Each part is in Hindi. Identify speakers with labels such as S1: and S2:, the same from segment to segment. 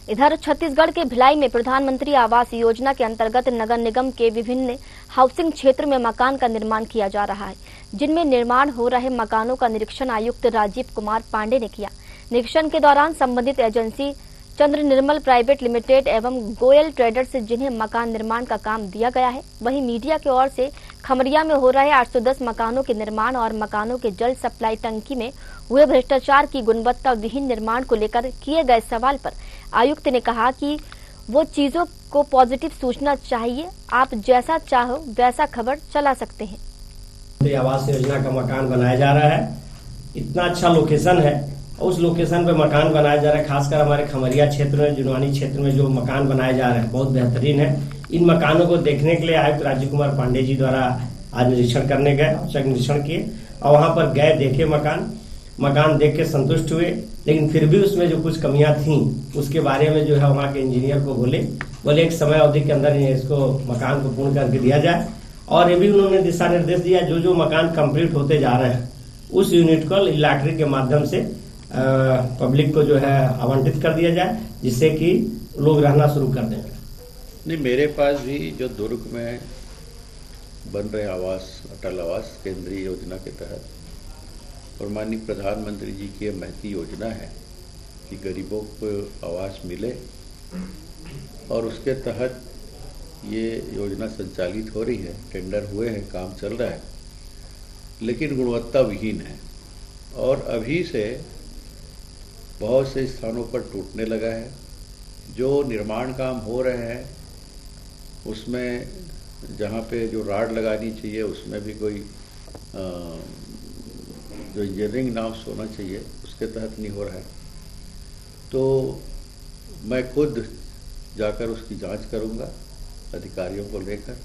S1: इधर छत्तीसगढ़ के भिलाई में प्रधानमंत्री आवास योजना के अंतर्गत नगर निगम के विभिन्न हाउसिंग क्षेत्र में मकान का निर्माण किया जा रहा है, जिनमें निर्माण हो रहे मकानों का निरीक्षण आयुक्त राजीव कुमार पांडे ने किया। निरीक्षण के दौरान संबंधित एजेंसी चंद्र निर्मल प्राइवेट लिमिटेड एवं गोयल ट्रेडर्स से जिन्हें मकान निर्माण का काम दिया गया है, वहीं मीडिया की ओर से खमरिया में हो रहे 810 मकानों के निर्माण और मकानों के जल सप्लाई टंकी में हुए भ्रष्टाचार की गुणवत्ता विहीन निर्माण को लेकर किए गए सवाल पर आयुक्त ने कहा कि वो चीजों को पॉजिटिव सोचना चाहिए, आप जैसा चाहो वैसा खबर चला सकते हैं।
S2: आवास योजना का मकान बनाया जा रहा है, इतना अच्छा लोकेशन है, उस लोकेशन पे मकान बनाया जा रहा है। खासकर हमारे खमरिया क्षेत्र में, जुनवानी क्षेत्र में जो मकान बनाए जा रहे हैं बहुत बेहतरीन है। इन मकानों को देखने के लिए आयुक्त राजीव कुमार पांडे जी द्वारा आज निरीक्षण करने गए, औचक निरीक्षण किए और वहां पर गए, देखे मकान देख के संतुष्ट हुए, लेकिन फिर भी उसमें जो कुछ कमियां थी उसके बारे में जो है वहां के इंजीनियर को बोले एक समय अवधि के अंदर इसको मकान को पूर्ण करके दिया जाए। और ये भी उन्होंने दिशा निर्देश दिया, जो मकान कंप्लीट होते जा रहे हैं उस यूनिट को लॉटरी के माध्यम से पब्लिक को जो है आवंटित कर दिया जाए, जिससे कि लोग रहना शुरू कर देंगे।
S3: नहीं, मेरे पास भी जो दुर्ग में बन रहे आवास, अटल आवास केंद्रीय योजना के तहत और माननीय प्रधानमंत्री जी की महती योजना है कि गरीबों को आवास मिले और उसके तहत ये योजना संचालित हो रही है। टेंडर हुए हैं, काम चल रहा है, लेकिन गुणवत्ता विहीन है और अभी से बहुत से स्थानों पर टूटने लगा है। जो निर्माण काम हो रहे हैं उसमें जहाँ पे जो राड लगानी चाहिए उसमें भी कोई जो इंजीनियरिंग नॉर्म्स होना चाहिए उसके तहत नहीं हो रहा है। तो मैं खुद जाकर उसकी जांच करूंगा अधिकारियों को लेकर।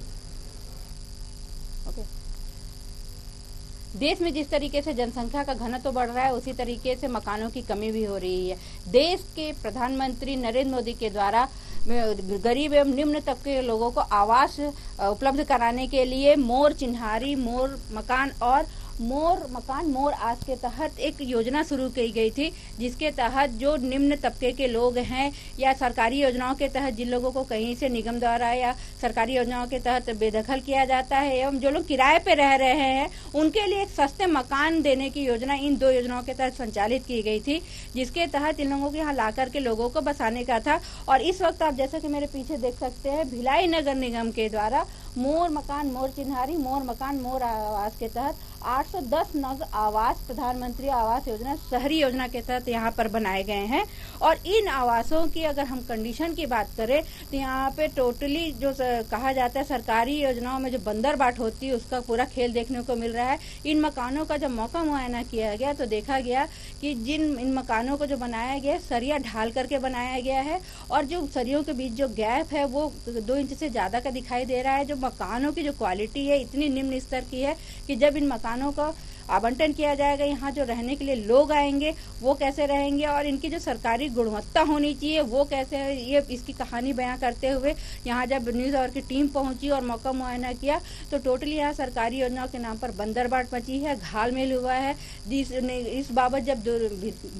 S4: देश में जिस तरीके से जनसंख्या का घनत्व बढ़ रहा है उसी तरीके से मकानों की कमी भी हो रही है। देश के प्रधानमंत्री नरेंद्र मोदी के द्वारा गरीब एवं निम्न तबके के लोगों को आवास उपलब्ध कराने के लिए मोर चिन्हारी, मोर मकान और मोर आस के तहत एक योजना शुरू की गई थी, जिसके तहत जो निम्न तबके के लोग हैं या सरकारी योजनाओं के तहत जिन लोगों को कहीं से निगम द्वारा या सरकारी योजनाओं के तहत बेदखल किया जाता है एवं जो लोग किराए पे रह रहे हैं उनके लिए एक सस्ते मकान देने की योजना इन दो योजनाओं के तहत संचालित की गई थी, जिसके तहत इन लोगों को यहाँ ला करके लोगों को बसाने का था। और इस वक्त आप जैसा कि मेरे पीछे देख सकते हैं, भिलाई नगर निगम के द्वारा मोर मकान, मोर चिन्हारी, मोर मकान, मोर आवास के तहत 810 नग आवास प्रधानमंत्री आवास योजना शहरी योजना के तहत यहाँ पर बनाए गए हैं। और इन आवासों की अगर हम कंडीशन की बात करें तो यहाँ पे टोटली जो कहा जाता है सरकारी योजनाओं में जो बंदर बाट होती है उसका पूरा खेल देखने को मिल रहा है। इन मकानों का जब मौका मुआयना किया गया तो देखा गया कि इन मकानों को जो बनाया गया सरिया ढाल करके बनाया गया है और जो सरियों के बीच जो गैप है वो 2 इंच से ज्यादा का दिखाई दे रहा है। जो मकानों की जो क्वालिटी है इतनी निम्न स्तर की है कि जब इन मकानों का आवंटन किया जाएगा, यहाँ जो रहने के लिए लोग आएंगे वो कैसे रहेंगे और इनकी जो सरकारी गुणवत्ता होनी चाहिए वो कैसे है, ये इसकी कहानी बयां करते हुए यहाँ जब न्यूज आवर की टीम पहुंची और मौका मुआयना किया तो टोटली यहाँ सरकारी योजनाओं के नाम पर बंदरबाट मची है, घालमेल हुआ है। इस बाबत जब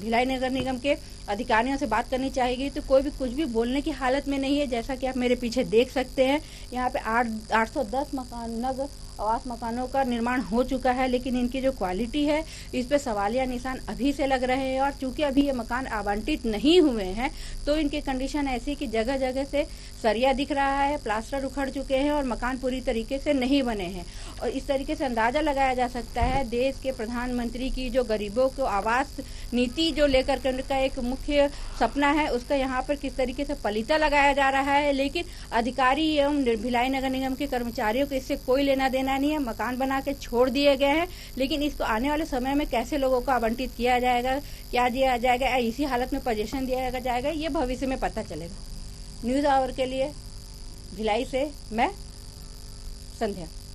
S4: भिलाई नगर निगम के अधिकारियों से बात करनी चाहिए तो कोई भी कुछ भी बोलने की हालत में नहीं है। जैसा कि आप मेरे पीछे देख सकते हैं, यहाँ पे 810 नग आवास मकानों का निर्माण हो चुका है, लेकिन इनकी जो क्वालिटी है इस पे सवालिया निशान अभी से लग रहे हैं। और चूंकि अभी ये मकान आवंटित नहीं हुए हैं तो इनकी कंडीशन ऐसी कि जगह जगह से सरिया दिख रहा है, प्लास्टर उखड़ चुके हैं और मकान पूरी तरीके से नहीं बने हैं। और इस तरीके से अंदाजा लगाया जा सकता है देश के प्रधानमंत्री की जो गरीबों को आवास नीति जो लेकर के उनका एक मुख्य सपना है उसका यहाँ पर किस तरीके से पलीता लगाया जा रहा है। लेकिन अधिकारी एवं भिलाई नगर निगम के कर्मचारियों को इससे कोई लेना देना नहीं है। मकान बना के छोड़ दिए गए हैं, लेकिन इसको आने वाले समय में कैसे लोगों को आवंटित किया जाएगा, क्या दिया जाएगा या इसी हालत में पोजीशन दिया जाएगा, ये भविष्य में पता चलेगा। न्यूज आवर के लिए भिलाई से मैं संध्या।